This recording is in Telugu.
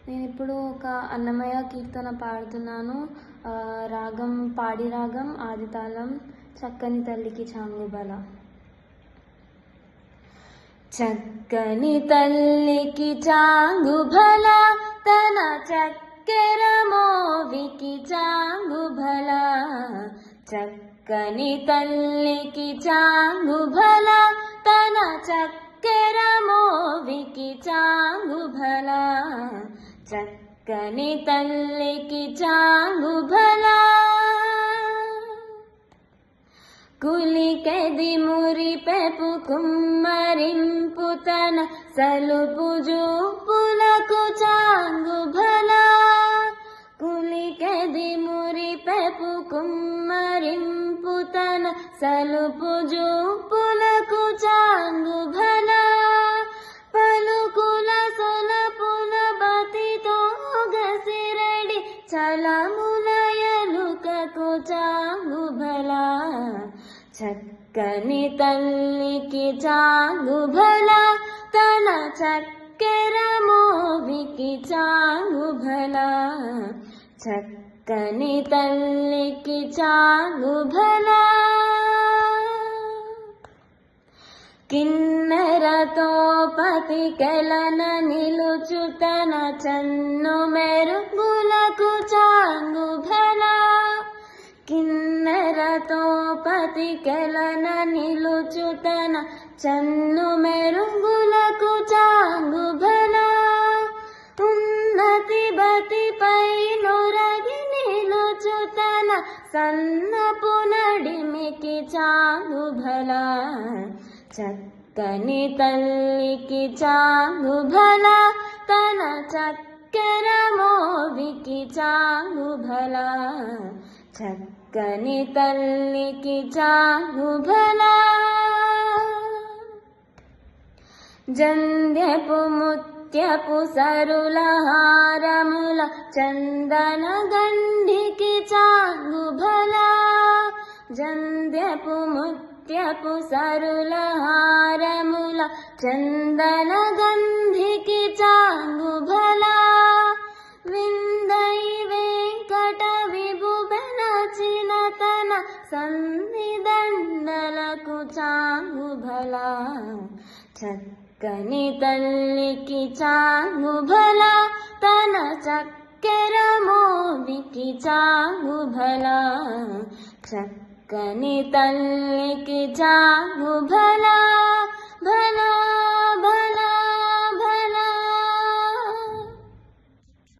నేను ఇప్పుడు ఒక అన్నమయ్య కీర్తన పాడుతున్నాను. రాగం పాడి రాగం, ఆదితాళం. చక్కని తల్లికి చాంగుబల. చక్కని తల్లికి చాంగుబల, తన చక్కెర మోవికి చాంగుబల. చక్కని తల్లికి చాంగుబల, తన చక్కెర మోవికి చాంగుబల. చక్కని తల్లికి చాంగుబల. కులికెది మురిపెపు కుమ్మరింపు తన సలుపు జూపులకు చాంగుబల. కులికెది మురిపెపు కుమ్మరింపు తన సలుపు జూపులకు చాంగుబల. పలుకుల సొలపుల బతితో గసిరడి చలముల ఎలుకకు చాంగుబల. చక్కని తల్లికి చాంగుబల, తన చక్కెర మోవికి చాంగుబల. చక్కని తల్లికి చాంగుబల. కిన్నెరతో పతికెలన నిలుచు తన చన్ను మెరుగులకు చాంగుబల. కిన్నెరతో పతికెలన నిలుచు తన చన్ను మెరుగులకు చాంగుబల. ఉన్నతి బతిపై నొరగి నిలుచు తన సన్నపు నడిమికి చాంగుబల. చక్కని తల్లికి చాంగుబల, తన చక్కెర మోవికి చాంగుబల. చక్కని తల్లికి చాంగుబల. జంధ్యపు ముత్యపు సరుల హారముల చందన గంధికి చాంగుబల. జంధ్యపు ముత్యపు సరుల హారముల చందన గంధికి చాంగుబల. విందై వెంకట విభు బెనచిన తన సన్నిదండలకు చాంగుబల. చక్కని తల్లికి చాంగుబల, తన చక్కెర మోవికి చాంగుబల. చక్కని తల్లికి చాంగుబల. భల భల